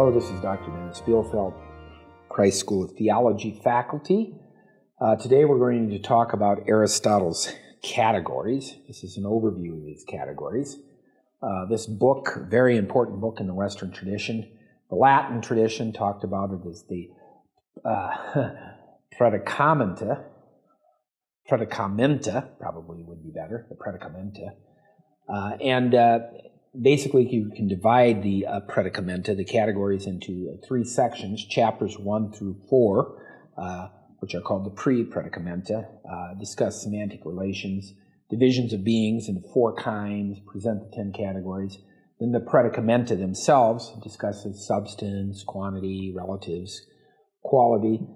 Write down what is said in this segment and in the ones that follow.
Hello, this is Dr. Dennis Bielfeldt, Christ School of Theology faculty. Today we're going to talk about Aristotle's categories. This is an overview of these categories. This book, very important book in the Western tradition. The Latin tradition talked about it as the predicamenta probably would be better, the predicamenta. Basically, you can divide the predicamenta, the categories, into three sections, chapters 1 through 4, which are called the pre-predicamenta, discuss semantic relations, divisions of beings in 4 kinds, present the 10 categories. Then the predicamenta themselves discusses substance, quantity, relatives, quality,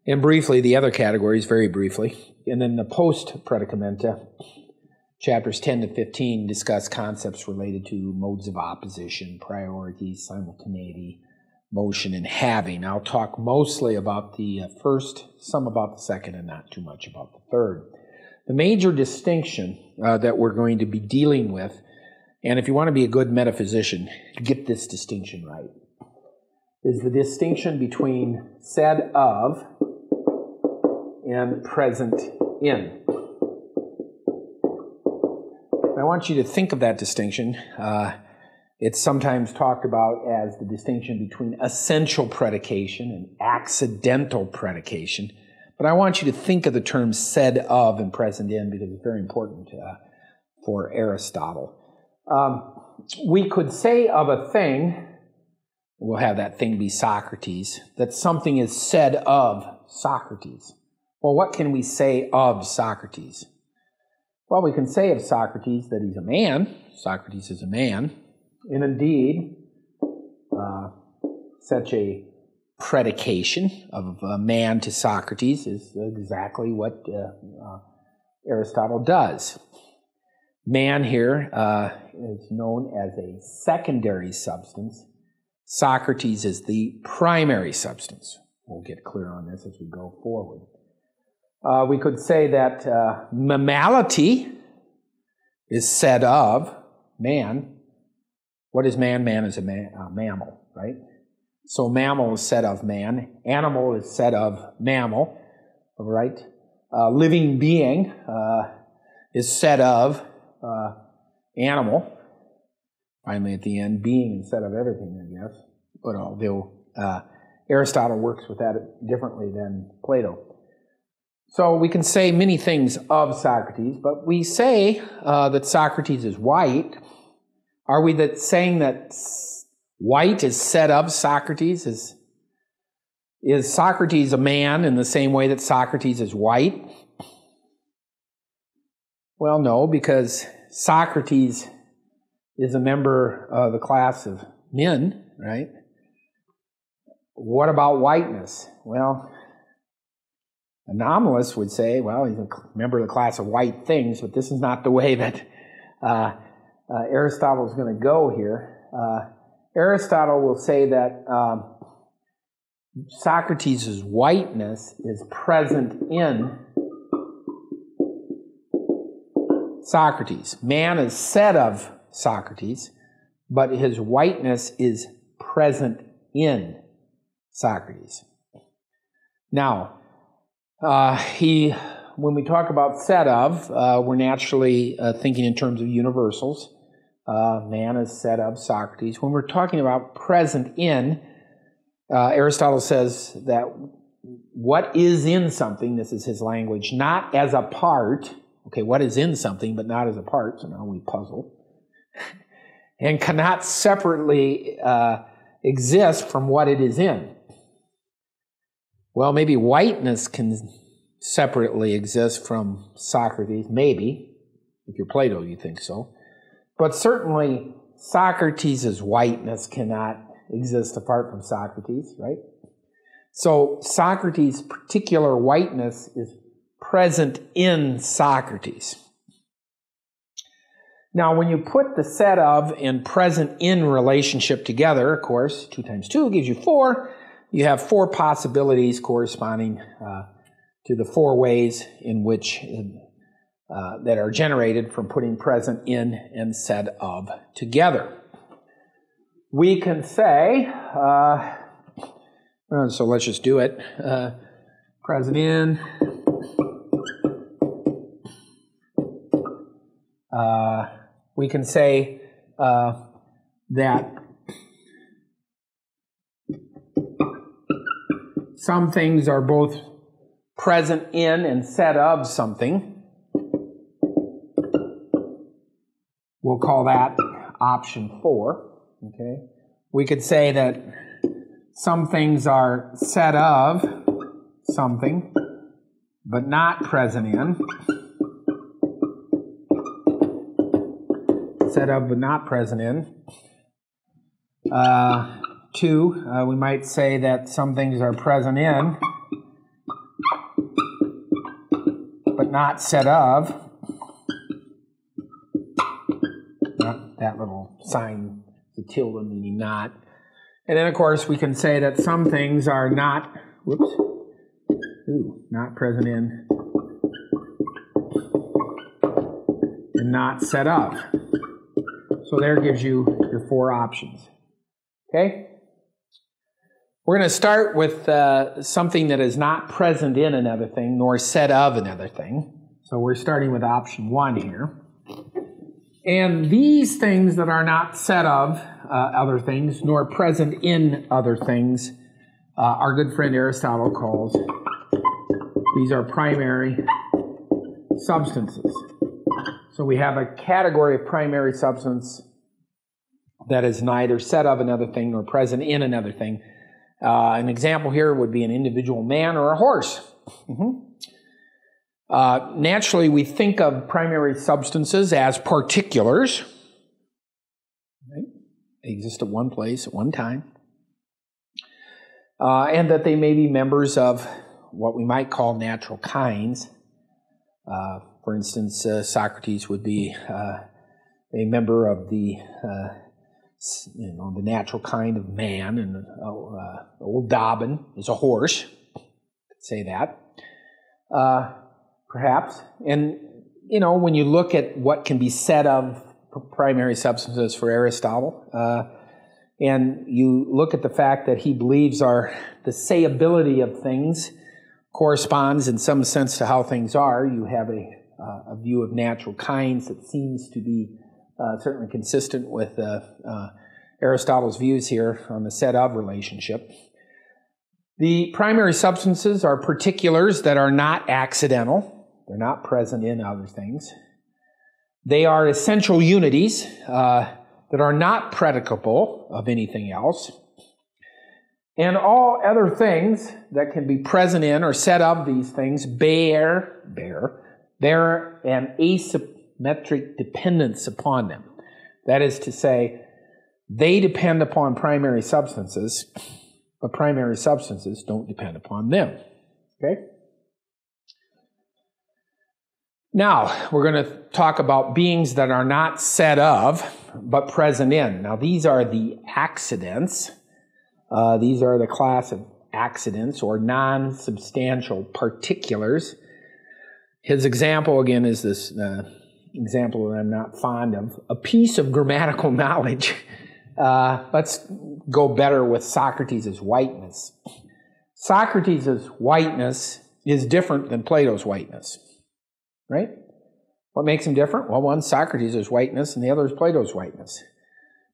and briefly the other categories, very briefly. And then the post-predicamenta, chapters 10 to 15 discuss concepts related to modes of opposition, priorities, simultaneity, motion, and having. I'll talk mostly about the first, some about the second, and not too much about the third. The major distinction that we're going to be dealing with, and if you want to be a good metaphysician, get this distinction right, is the distinction between said of and present in. I want you to think of that distinction. It's sometimes talked about as the distinction between essential predication and accidental predication. But I want you to think of the terms said of and present in because it's very important for Aristotle. We could say of a thing, we'll have that thing be Socrates, that something is said of Socrates. Well, what can we say of Socrates? Well, we can say of Socrates that he's a man. Socrates is a man. And indeed, such a predication of man to Socrates is exactly what Aristotle does. Man here is known as a secondary substance. Socrates is the primary substance. We'll get clear on this as we go forward. We could say that mammality is said of man. What is man? Man is a mammal, right? So mammal is said of man. Animal is said of mammal, right? Living being is said of animal. Finally, at the end, being is said of everything, I guess. But although Aristotle works with that differently than Plato. So we can say many things of Socrates, but we say that Socrates is white. Are we saying that white is said of Socrates? Is Socrates a man in the same way that Socrates is white? Well, no, because Socrates is a member of the class of men, right? What about whiteness? Well, anomalists would say, well, he's a member of the class of white things, but this is not the way that Aristotle is going to go here. Aristotle will say that Socrates' whiteness is present in Socrates. Man is said of Socrates, but his whiteness is present in Socrates. Now, when we talk about said of, we're naturally thinking in terms of universals. Man is said of Socrates. When we're talking about present in, Aristotle says that what is in something, this is his language, not as a part, okay, what is in something, but not as a part, so now we puzzle, and cannot separately exist from what it is in. Well, maybe whiteness can separately exist from Socrates, maybe. If you're Plato, you think so. But certainly, Socrates' whiteness cannot exist apart from Socrates, right? So Socrates' particular whiteness is present in Socrates. Now, when you put the said of and present in relationship together, of course, 2 times 2 gives you 4. You have 4 possibilities corresponding to the 4 ways in which that are generated from putting present in and said of together. We can say So let's just do it. Present in. We can say that some things are both present in and said of something. We'll call that option 4. Okay. We could say that some things are said of something, but not present in. Said of, but not present in. 2, we might say that some things are present in, but not said of. That little sign, the tilde meaning not. And then, of course, we can say that some things are not, not present in, and not said of. So there gives you your 4 options. Okay? We're going to start with something that is not present in another thing, nor said of another thing. So we're starting with option 1 here. And these things that are not said of other things, nor present in other things, our good friend Aristotle calls, these are primary substances. So we have a category of primary substance that is neither said of another thing nor present in another thing. An example here would be an individual man or a horse. Naturally, we think of primary substances as particulars. Right? They exist at one place at one time. And that they may be members of what we might call natural kinds. For instance, Socrates would be a member of the natural kind of man, and old Dobbin is a horse. Say that, perhaps. And when you look at what can be said of primary substances for Aristotle, and you look at the fact that he believes the sayability of things corresponds in some sense to how things are, you have a view of natural kinds that seems to be certainly consistent with Aristotle's views here on the said of relationship. The primary substances are particulars that are not accidental. They're not present in other things. They are essential unities that are not predicable of anything else. And all other things that can be present in or said of these things bear an asymmetric dependence upon them. That is to say, they depend upon primary substances, but primary substances don't depend upon them. Okay? Now, we're going to talk about beings that are not said of, but present in. Now, these are the accidents. These are the class of accidents or non-substantial particulars. His example, again, is this example that I'm not fond of. A piece of grammatical knowledge. Let's go better with Socrates' whiteness. Socrates' whiteness is different than Plato's whiteness. Right? What makes him different? Well, one's Socrates' whiteness and the other is Plato's whiteness.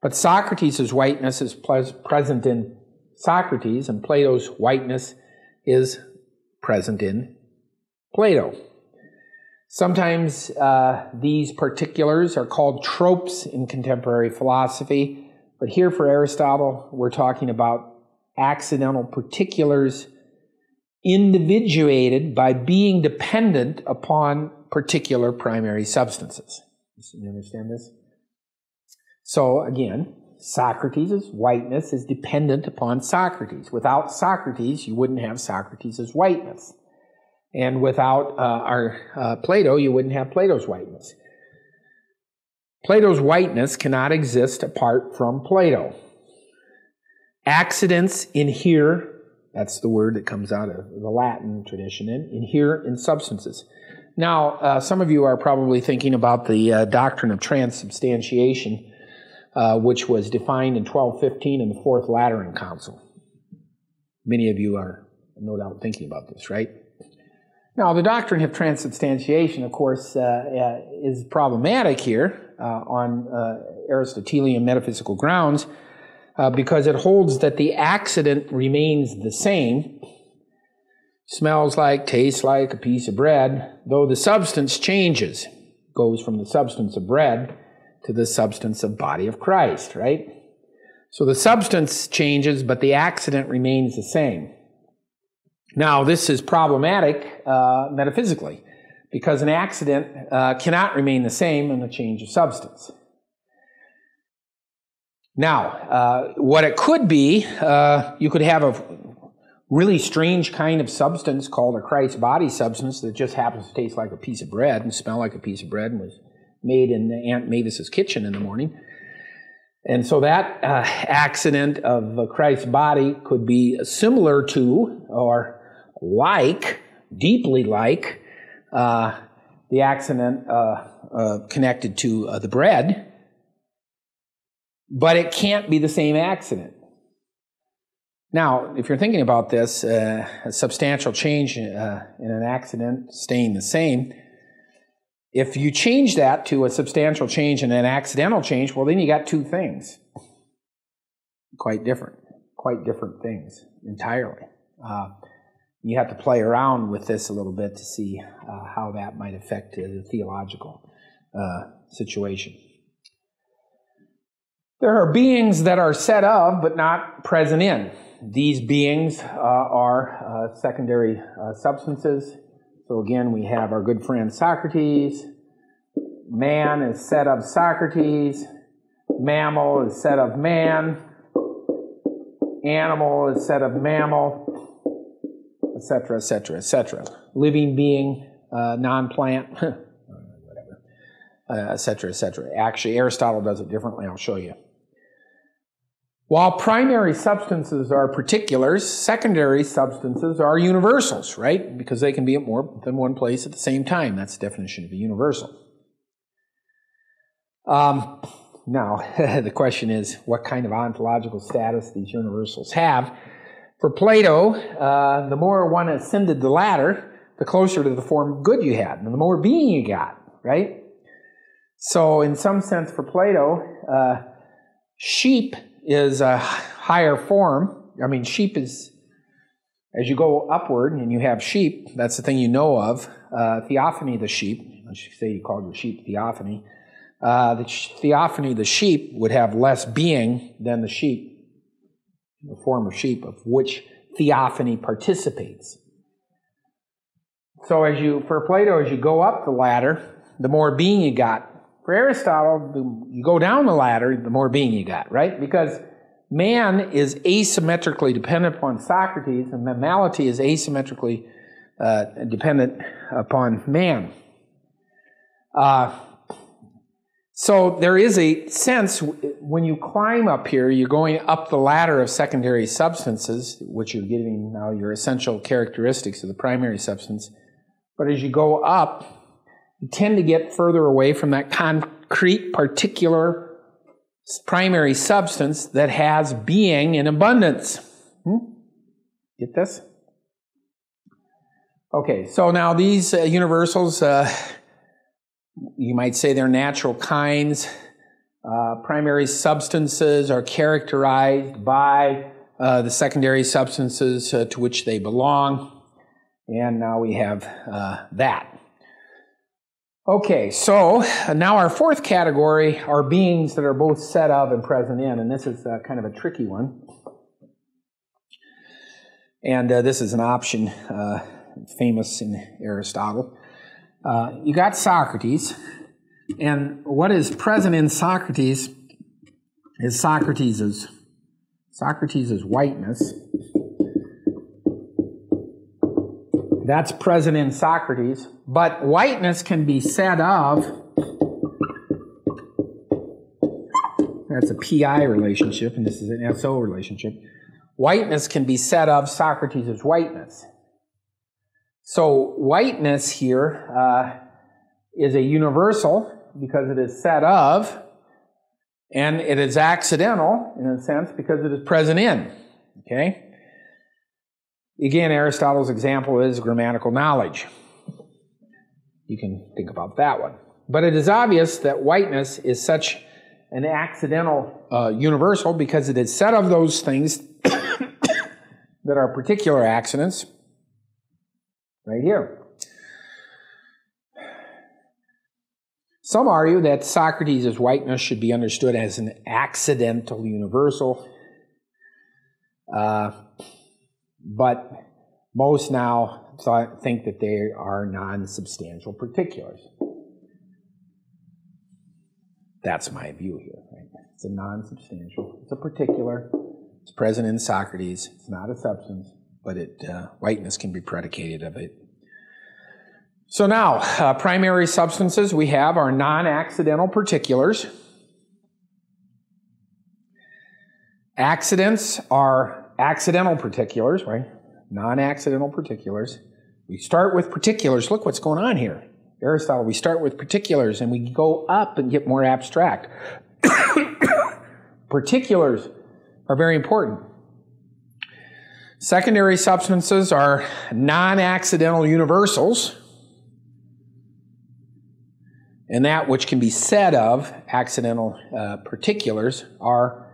But Socrates' whiteness is present in Socrates, and Plato's whiteness is present in Plato. Sometimes these particulars are called tropes in contemporary philosophy, but here for Aristotle, we're talking about accidental particulars individuated by being dependent upon particular primary substances. You understand this? So again, Socrates' whiteness is dependent upon Socrates. Without Socrates, you wouldn't have Socrates' whiteness. And without Plato, you wouldn't have Plato's whiteness. Plato's whiteness cannot exist apart from Plato. Accidents inhere, that's the word that comes out of the Latin tradition, inhere in substances. Now, some of you are probably thinking about the doctrine of transubstantiation, which was defined in 1215 in the Fourth Lateran Council. Many of you are no doubt thinking about this, right? Now, the doctrine of transubstantiation, of course, is problematic here on Aristotelian metaphysical grounds because it holds that the accident remains the same, smells like, tastes like a piece of bread, though the substance changes, goes from the substance of bread to the substance of body of Christ, right? So the substance changes, but the accident remains the same. Now, this is problematic metaphysically, because an accident cannot remain the same in a change of substance. Now, what it could be, you could have a really strange kind of substance called a Christ body substance that just happens to taste like a piece of bread and smell like a piece of bread and was made in Aunt Mavis's kitchen in the morning. And so that accident of Christ's body could be similar to or like, deeply like, the accident connected to the bread, but it can't be the same accident. Now, if you're thinking about this, a substantial change in an accident staying the same, if you change that to a substantial change and an accidental change, well, then you got two things. Quite different things entirely. You have to play around with this a little bit to see how that might affect the theological situation. There are beings that are said of but not present in. These beings are secondary substances. So again, we have our good friend Socrates. Man is said of Socrates. Mammal is said of man. Animal is said of mammal, etc., etc., etc. Living being, non-plant, whatever, etc., etc. Actually, Aristotle does it differently. I'll show you. While primary substances are particulars, secondary substances are universals, right? Because they can be at more than one place at the same time. That's the definition of a universal. Now, the question is, what kind of ontological status these universals have? For Plato, the more one ascended the ladder, the closer to the form of good you had, and the more being you got, right? So, in some sense, for Plato, sheep is a higher form. I mean, sheep is, as you go upward and you have sheep, that's the thing you know of. Theophany, the sheep, I should say you called your sheep theophany. The theophany, the sheep, would have less being than the sheep, the form of sheep of which theophany participates. So for Plato, as you go up the ladder, the more being you got. For Aristotle, you go down the ladder, the more being you got, right? Because man is asymmetrically dependent upon Socrates, and mammality is asymmetrically dependent upon man. So there is a sense, when you climb up here, you're going up the ladder of secondary substances, which you're getting now your essential characteristics of the primary substance. But as you go up, you tend to get further away from that concrete, particular primary substance that has being in abundance. Get this? Okay, so now these universals, you might say they're natural kinds. Primary substances are characterized by the secondary substances to which they belong. And now we have that. Okay, so now our fourth category are beings that are both said of and present in, and this is kind of a tricky one. And this is an option famous in Aristotle. You got Socrates, and what is present in Socrates is Socrates' whiteness. That's present in Socrates, but whiteness can be said of, that's a PI relationship, and this is an SO relationship. Whiteness can be said of Socrates' whiteness. So whiteness here is a universal because it is said of, And it is accidental, in a sense, because it is present in. Okay? Again, Aristotle's example is grammatical knowledge. You can think about that one. But it is obvious that whiteness is such an accidental universal because it is said of those things that are particular accidents right here. Some argue that Socrates' whiteness should be understood as an accidental universal, but most now think that they are non-substantial particulars. That's my view here. Right? It's a non-substantial. It's a particular. It's present in Socrates. It's not a substance, but whiteness can be predicated of it. So now, primary substances we have are non-accidental particulars. Accidents are accidental particulars, right? Non-accidental particulars. We start with particulars. Look what's going on here. Aristotle, we start with particulars and we go up and get more abstract. Particulars are very important. Secondary substances are non-accidental universals. And that which can be said of accidental particulars are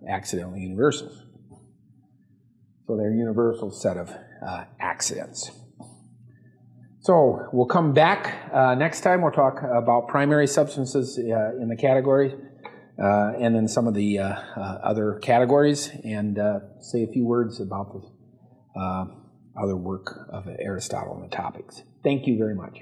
accidental universals. So they're a universal set of accidents. So we'll come back next time. We'll talk about primary substances in the category and then some of the other categories and say a few words about the other work of Aristotle on the topics. Thank you very much.